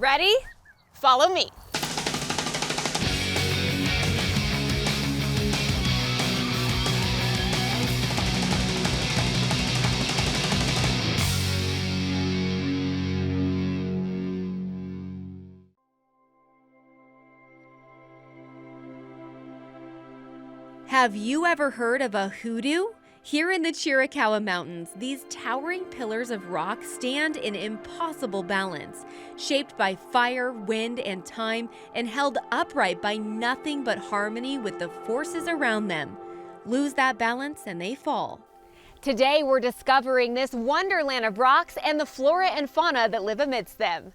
Ready? Follow me. Have you ever heard of a hoodoo? Here in the Chiricahua Mountains, these towering pillars of rock stand in impossible balance, shaped by fire, wind, and time, and held upright by nothing but harmony with the forces around them. Lose that balance and they fall. Today we're discovering this wonderland of rocks and the flora and fauna that live amidst them.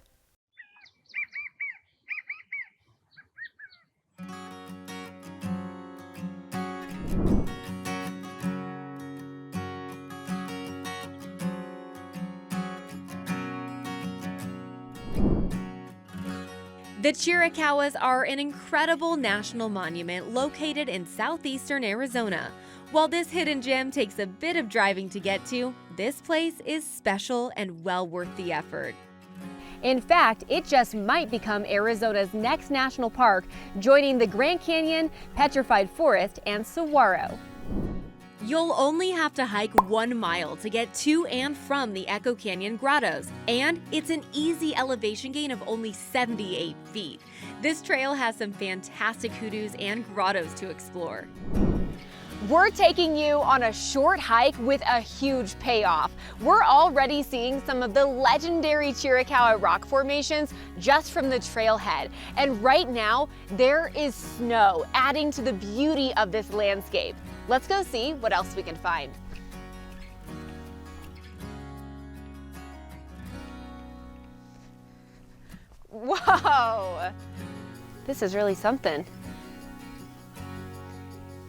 The Chiricahuas are an incredible national monument located in southeastern Arizona. While this hidden gem takes a bit of driving to get to, this place is special and well worth the effort. In fact, it just might become Arizona's next national park, joining the Grand Canyon, Petrified Forest, and Saguaro. You'll only have to hike 1 mile to get to and from the Echo Canyon grottos, and it's an easy elevation gain of only 78 feet. This trail has some fantastic hoodoos and grottos to explore. We're taking you on a short hike with a huge payoff. We're already seeing some of the legendary Chiricahua rock formations just from the trailhead. And right now, there is snow adding to the beauty of this landscape. Let's go see what else we can find. Whoa! This is really something.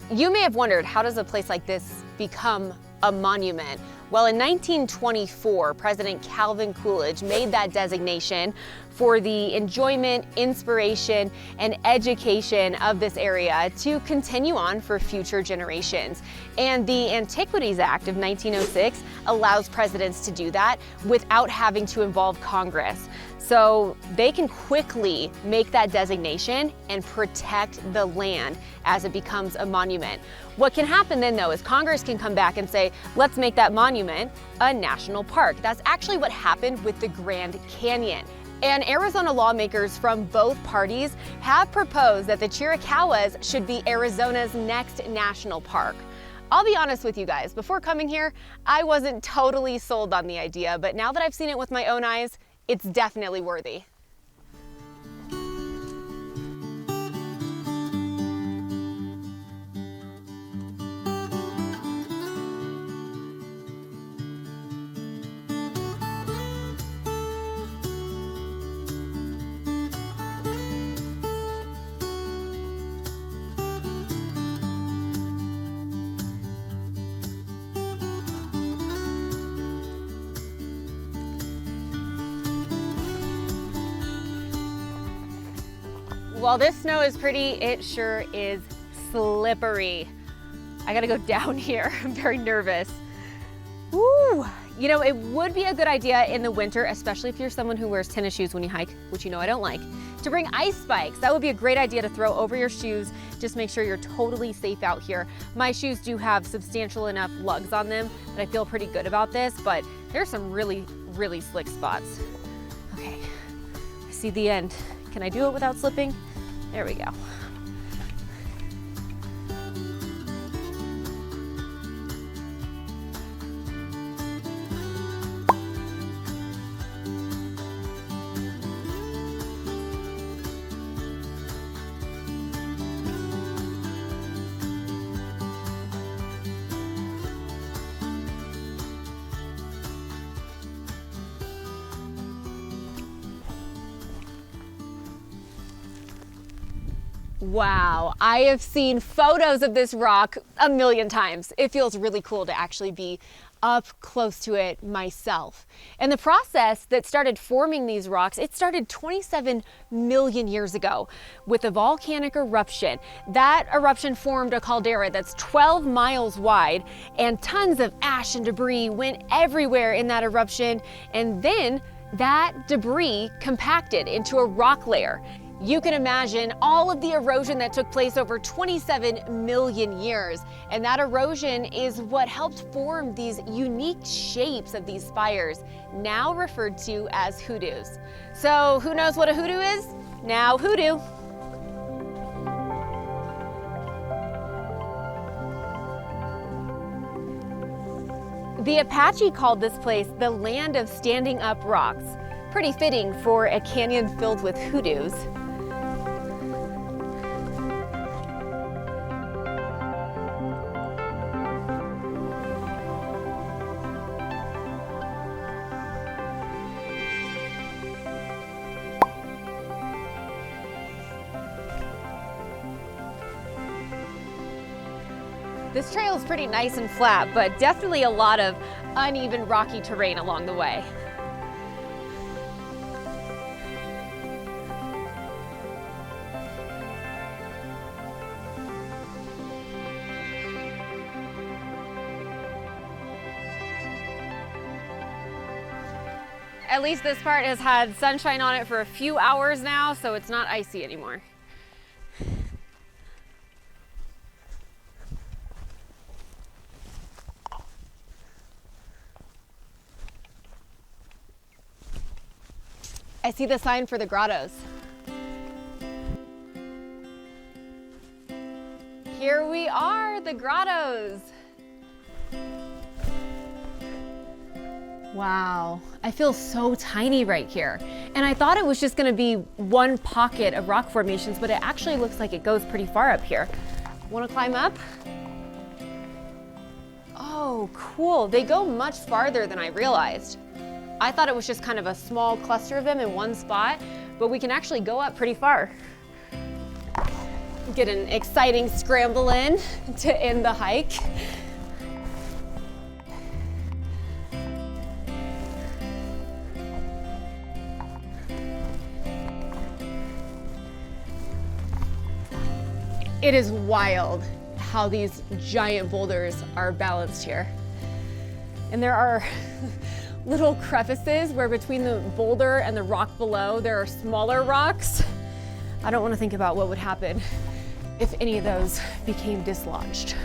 You may have wondered, how does a place like this become a monument? Well, in 1924, President Calvin Coolidge made that designation for the enjoyment, inspiration, and education of this area to continue on for future generations. And the Antiquities Act of 1906 allows presidents to do that without having to involve Congress. So they can quickly make that designation and protect the land as it becomes a monument. What can happen then, though, is Congress can come back and say, let's make that monument a national park. That's actually what happened with the Grand Canyon. And Arizona lawmakers from both parties have proposed that the Chiricahuas should be Arizona's next national park. I'll be honest with you guys, before coming here, I wasn't totally sold on the idea, but now that I've seen it with my own eyes, it's definitely worthy. While this snow is pretty, it sure is slippery. I gotta go down here. I'm very nervous. Woo! You know, it would be a good idea in the winter, especially if you're someone who wears tennis shoes when you hike, which you know I don't like, to bring ice spikes. That would be a great idea to throw over your shoes. Just make sure you're totally safe out here. My shoes do have substantial enough lugs on them that I feel pretty good about this, but there's some really, really slick spots. Okay, I see the end. Can I do it without slipping? There we go. Wow, I have seen photos of this rock a million times. It feels really cool to actually be up close to it myself. And the process that started forming these rocks, it started 27 million years ago with a volcanic eruption. That eruption formed a caldera that's 12 miles wide, and tons of ash and debris went everywhere in that eruption. And then that debris compacted into a rock layer. You can imagine all of the erosion that took place over 27 million years. And that erosion is what helped form these unique shapes of these spires, now referred to as hoodoos. So who knows what a hoodoo is? Now hoodoo. The Apache called this place the land of standing up rocks. Pretty fitting for a canyon filled with hoodoos. This trail is pretty nice and flat, but definitely a lot of uneven rocky terrain along the way. At least this part has had sunshine on it for a few hours now, so it's not icy anymore. I see the sign for the grottos. Here we are, the grottos. Wow, I feel so tiny right here. And I thought it was just gonna be one pocket of rock formations, but it actually looks like it goes pretty far up here. Wanna climb up? Oh, cool. They go much farther than I realized. I thought it was just kind of a small cluster of them in one spot, but we can actually go up pretty far. Get an exciting scramble in to end the hike. It is wild how these giant boulders are balanced here. And there are little crevices where between the boulder and the rock below, there are smaller rocks. I don't want to think about what would happen if any of those became dislodged.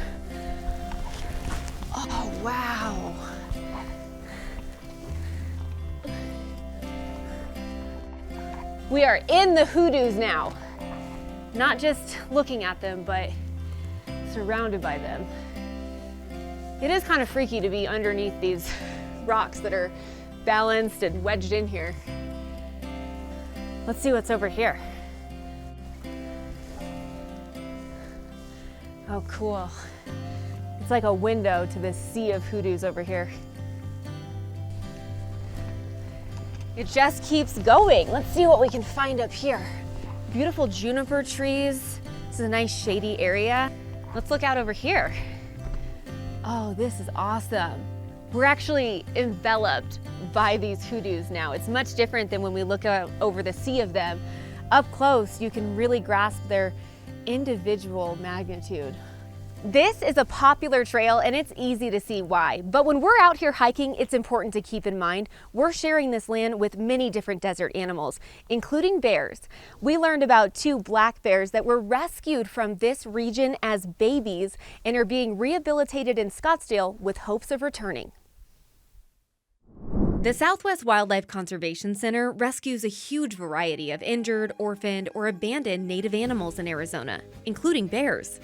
Oh, wow. We are in the hoodoos now. Not just looking at them, but surrounded by them. It is kind of freaky to be underneath these rocks that are balanced and wedged in here. Let's see what's over here. Oh, cool. It's like a window to this sea of hoodoos over here. It just keeps going. Let's see what we can find up here. Beautiful juniper trees. This is a nice shady area. Let's look out over here. Oh, this is awesome. We're actually enveloped by these hoodoos now. It's much different than when we look out over the sea of them. Up close, you can really grasp their individual magnitude. This is a popular trail and it's easy to see why, but when we're out here hiking, it's important to keep in mind we're sharing this land with many different desert animals, including bears. We learned about 2 black bears that were rescued from this region as babies and are being rehabilitated in Scottsdale with hopes of returning. The Southwest Wildlife Conservation Center rescues a huge variety of injured, orphaned, or abandoned native animals in Arizona, including bears.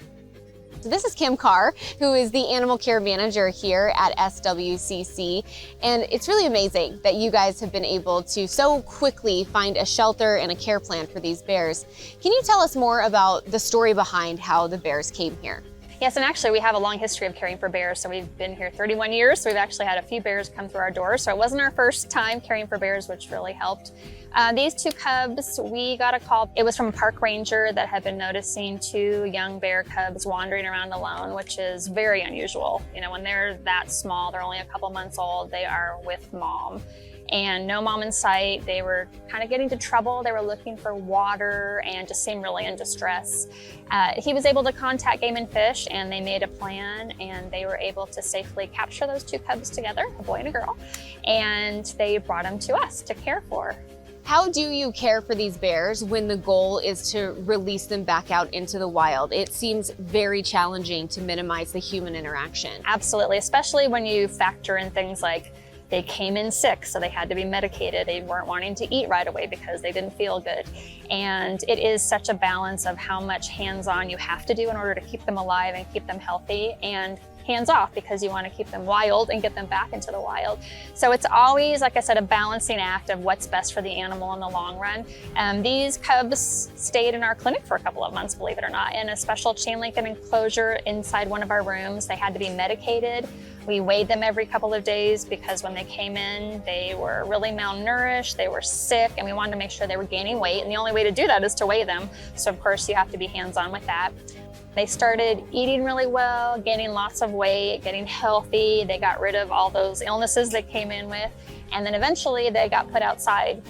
So this is Kim Carr, who is the animal care manager here at SWCC. And it's really amazing that you guys have been able to so quickly find a shelter and a care plan for these bears. Can you tell us more about the story behind how the bears came here? Yes, and actually we have a long history of caring for bears. So we've been here 31 years, so we've actually had a few bears come through our doors. So it wasn't our first time caring for bears, which really helped. These 2 cubs, we got a call. It was from a park ranger that had been noticing 2 young bear cubs wandering around alone, which is very unusual. You know, when they're that small, they're only a couple months old, they are with mom. and no mom in sight. They were kind of getting into trouble. They were looking for water and just seemed really in distress. He was able to contact Game and Fish, and they made a plan, and they were able to safely capture those two cubs together, a boy and a girl, and they brought them to us to care for. How do you care for these bears when the goal is to release them back out into the wild? It seems very challenging to minimize the human interaction. Absolutely, especially when you factor in things like they came in sick, so they had to be medicated. They weren't wanting to eat right away because they didn't feel good. And it is such a balance of how much hands-on you have to do in order to keep them alive and keep them healthy, and hands off because you want to keep them wild and get them back into the wild. So it's always, like I said, a balancing act of what's best for the animal in the long run. These cubs stayed in our clinic for a couple of months, believe it or not, in a special chain link enclosure inside one of our rooms. They had to be medicated. We weighed them every couple of days because when they came in, they were really malnourished, they were sick, and we wanted to make sure they were gaining weight. And the only way to do that is to weigh them. So of course you have to be hands-on with that. They started eating really well, gaining lots of weight, getting healthy. They got rid of all those illnesses they came in with. And then eventually they got put outside.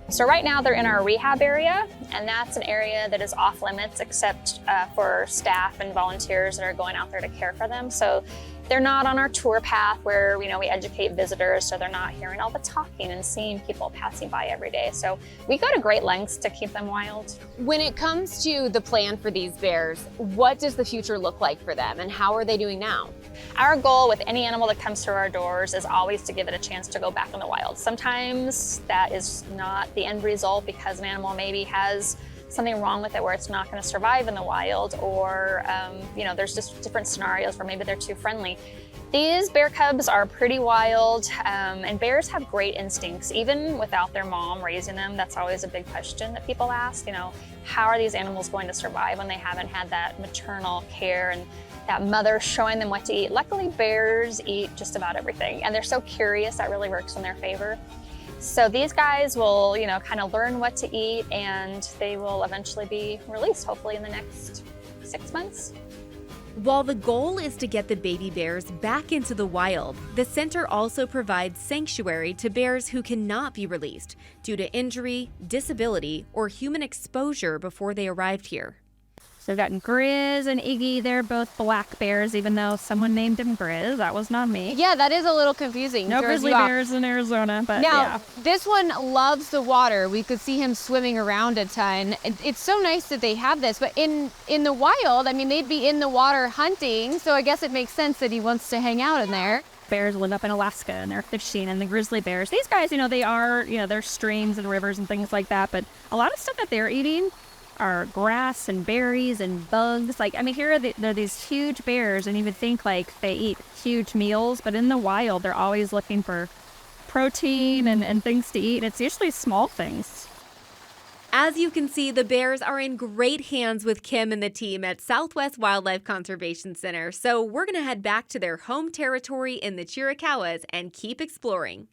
So right now they're in our rehab area, and that's an area that is off limits except for staff and volunteers that are going out there to care for them. So they're not on our tour path where we educate visitors, so they're not hearing all the talking and seeing people passing by every day. So we go to great lengths to keep them wild. When it comes to the plan for these bears, what does the future look like for them, and how are they doing now? Our goal with any animal that comes through our doors is always to give it a chance to go back in the wild. Sometimes that is not the end result because an animal maybe has something wrong with it where it's not going to survive in the wild, or there's just different scenarios where maybe they're too friendly. These bear cubs are pretty wild, and bears have great instincts, even without their mom raising them. That's always a big question that people ask, how are these animals going to survive when they haven't had that maternal care and that mother showing them what to eat? Luckily, bears eat just about everything, and they're so curious that really works in their favor. So these guys will, kind of learn what to eat, and they will eventually be released, hopefully in the next 6 months. While the goal is to get the baby bears back into the wild, the center also provides sanctuary to bears who cannot be released due to injury, disability, or human exposure before they arrived here. So we've got Grizz and Iggy. They're both black bears, even though someone named him Grizz. That was not me. Yeah, that is a little confusing. No grizzly bears in Arizona, but now, yeah. This one loves the water. We could see him swimming around a ton. It's so nice that they have this, but in the wild, they'd be in the water hunting, so I guess it makes sense that he wants to hang out in there. Bears live up in Alaska, and they're fishing, and the grizzly bears. These guys, they are, there's streams and rivers and things like that, but a lot of stuff that they're eating are grass and berries and bugs. Here they're these huge bears, and you would think they eat huge meals, but in the wild they're always looking for protein and things to eat. It's usually small things. As you can see, the bears are in great hands with Kim and the team at Southwest Wildlife Conservation Center, so we're going to head back to their home territory in the Chiricahuas and keep exploring.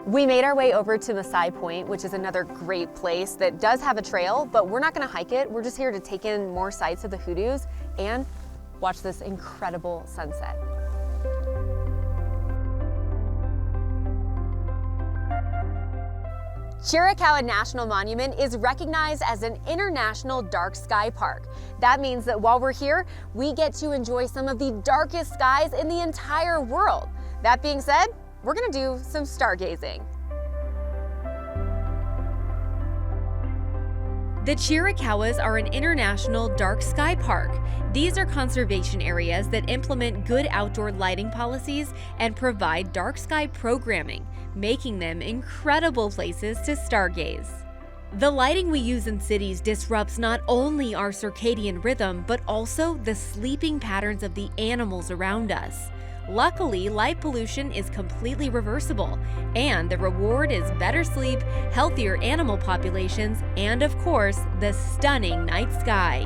We made our way over to Masai Point, which is another great place that does have a trail, but we're not going to hike it. We're just here to take in more sights of the hoodoos and watch this incredible sunset. Chiricahua National Monument is recognized as an international dark sky park. That means that while we're here, we get to enjoy some of the darkest skies in the entire world. That being said, we're gonna do some stargazing. The Chiricahuas are an international dark sky park. These are conservation areas that implement good outdoor lighting policies and provide dark sky programming, making them incredible places to stargaze. The lighting we use in cities disrupts not only our circadian rhythm, but also the sleeping patterns of the animals around us. Luckily, light pollution is completely reversible, and the reward is better sleep, healthier animal populations, and of course, the stunning night sky.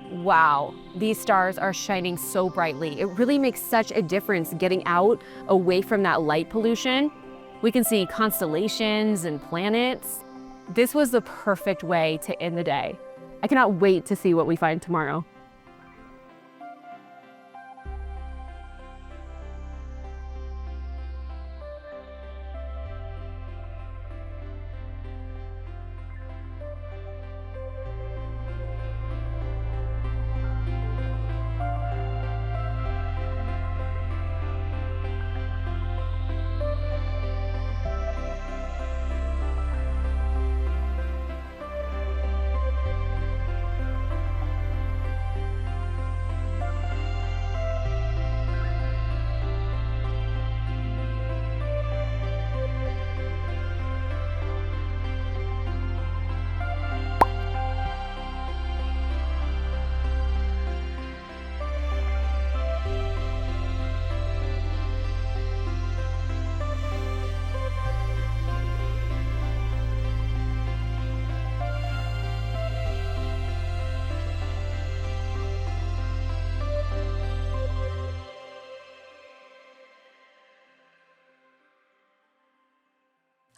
Wow, these stars are shining so brightly. It really makes such a difference getting out away from that light pollution. We can see constellations and planets. This was the perfect way to end the day. I cannot wait to see what we find tomorrow.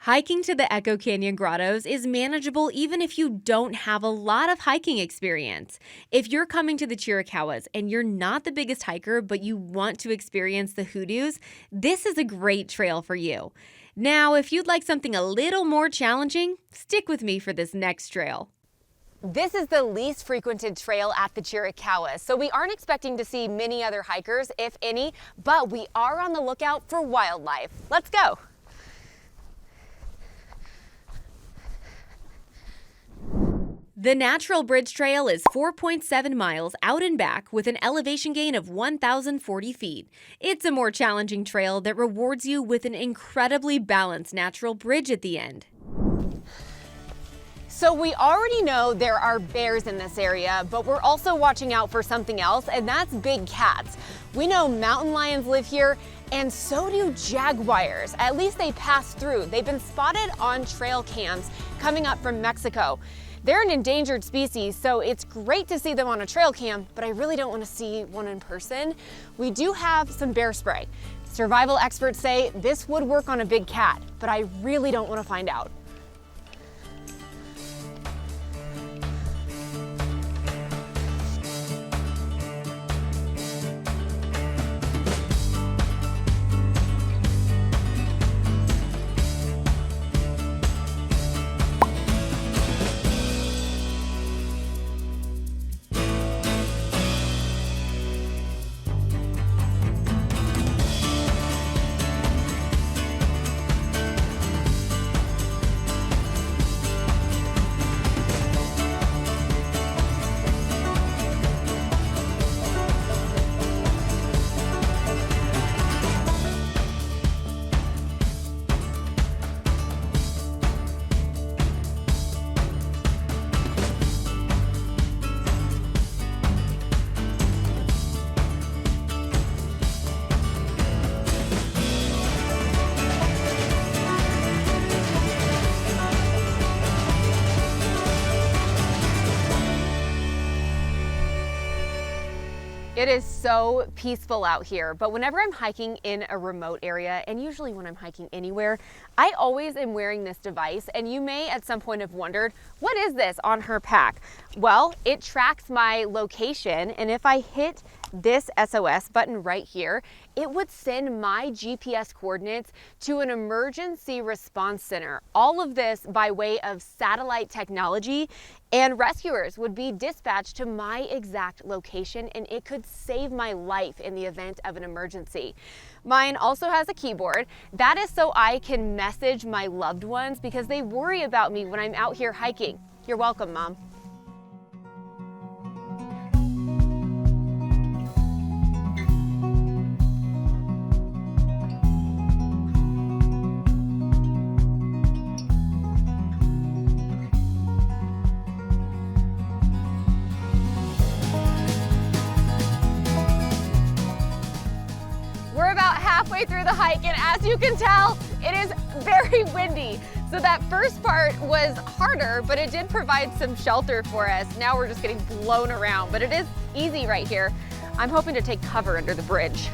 Hiking to the Echo Canyon Grottos is manageable even if you don't have a lot of hiking experience. If you're coming to the Chiricahuas and you're not the biggest hiker but you want to experience the hoodoos, this is a great trail for you. Now, if you'd like something a little more challenging, stick with me for this next trail. This is the least frequented trail at the Chiricahuas, so we aren't expecting to see many other hikers, if any, but we are on the lookout for wildlife. Let's go. The Natural Bridge Trail is 4.7 miles out and back with an elevation gain of 1,040 feet. It's a more challenging trail that rewards you with an incredibly balanced natural bridge at the end. So we already know there are bears in this area, but we're also watching out for something else, and that's big cats. We know mountain lions live here, and so do jaguars. At least they pass through. They've been spotted on trail cams coming up from Mexico. They're an endangered species, so it's great to see them on a trail cam, but I really don't want to see one in person. We do have some bear spray. Survival experts say this would work on a big cat, but I really don't want to find out. It is so peaceful out here, but whenever I'm hiking in a remote area, and usually when I'm hiking anywhere, I always am wearing this device, and you may at some point have wondered, what is this on her pack? Well, it tracks my location, and if I hit this SOS button right here, it would send my GPS coordinates to an emergency response center. All of this by way of satellite technology, and rescuers would be dispatched to my exact location, and it could save my life in the event of an emergency. Mine also has a keyboard. That is so I can message my loved ones because they worry about me when I'm out here hiking. You're welcome, Mom. We're about halfway through the hike, and as you can tell, it is very windy. So that first part was harder, but it did provide some shelter for us. Now we're just getting blown around, but it is easy right here. I'm hoping to take cover under the bridge.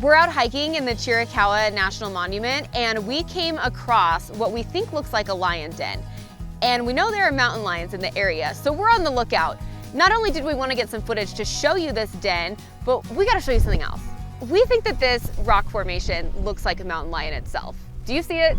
We're out hiking in the Chiricahua National Monument, and we came across what we think looks like a lion den. And we know there are mountain lions in the area, so we're on the lookout. Not only did we want to get some footage to show you this den, but we got to show you something else. We think that this rock formation looks like a mountain lion itself. Do you see it?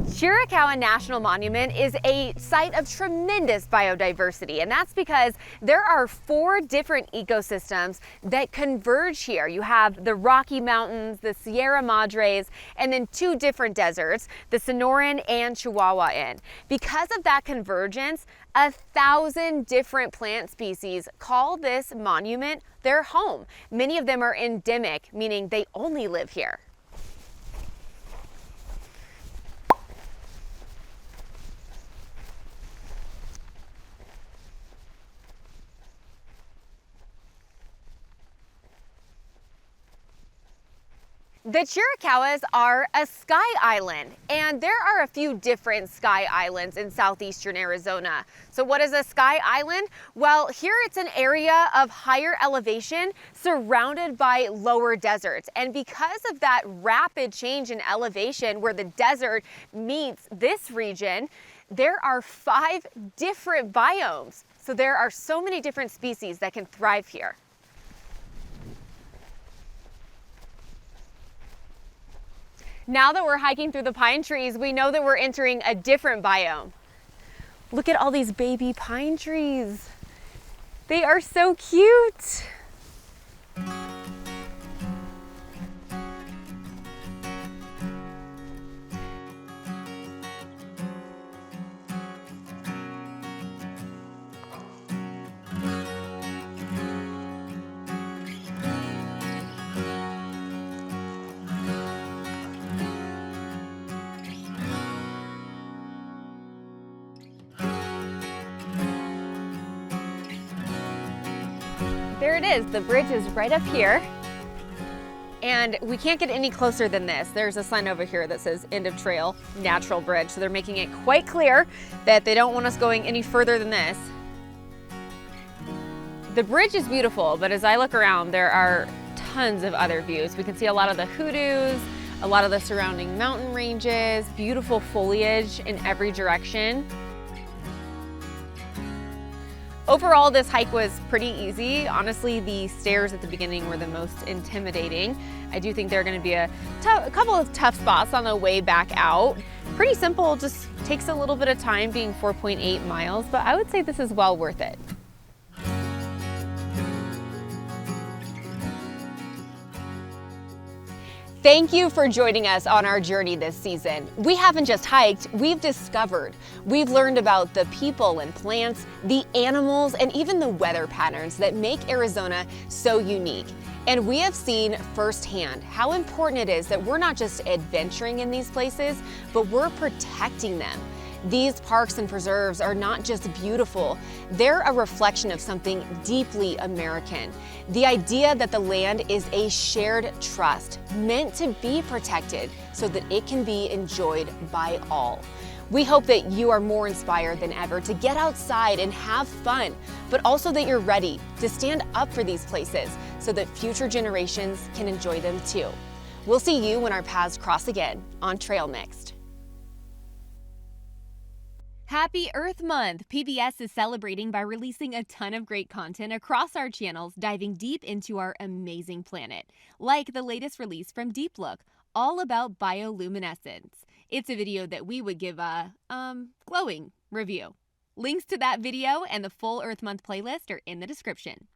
Chiricahua National Monument is a site of tremendous biodiversity, and that's because there are 4 different ecosystems that converge here. You have the Rocky Mountains, the Sierra Madres, and then 2 different deserts, the Sonoran and Chihuahuan. Because of that convergence, 1,000 different plant species call this monument their home. Many of them are endemic, meaning they only live here. The Chiricahuas are a sky island, and there are a few different sky islands in southeastern Arizona. So what is a sky island? Well, here it's an area of higher elevation surrounded by lower deserts. And because of that rapid change in elevation where the desert meets this region, there are 5 different biomes. So there are so many different species that can thrive here. Now that we're hiking through the pine trees, we know that we're entering a different biome. Look at all these baby pine trees. They are so cute. There it is, the bridge is right up here. And we can't get any closer than this. There's a sign over here that says end of trail, natural bridge. So they're making it quite clear that they don't want us going any further than this. The bridge is beautiful, but as I look around, there are tons of other views. We can see a lot of the hoodoos, a lot of the surrounding mountain ranges, beautiful foliage in every direction. Overall, this hike was pretty easy. Honestly, the stairs at the beginning were the most intimidating. I do think there are going to be a couple of tough spots on the way back out. Pretty simple, just takes a little bit of time being 4.8 miles, but I would say this is well worth it. Thank you for joining us on our journey this season. We haven't just hiked, we've discovered. We've learned about the people and plants, the animals, and even the weather patterns that make Arizona so unique. And we have seen firsthand how important it is that we're not just adventuring in these places, but we're protecting them. These parks and preserves are not just beautiful, they're a reflection of something deeply American. The idea that the land is a shared trust meant to be protected so that it can be enjoyed by all. We hope that you are more inspired than ever to get outside and have fun, but also that you're ready to stand up for these places so that future generations can enjoy them too. We'll see you when our paths cross again on Trail Mixed. Happy Earth Month! PBS is celebrating by releasing a ton of great content across our channels, diving deep into our amazing planet. Like the latest release from Deep Look, all about bioluminescence. It's a video that we would give a, glowing review. Links to that video and the full Earth Month playlist are in the description.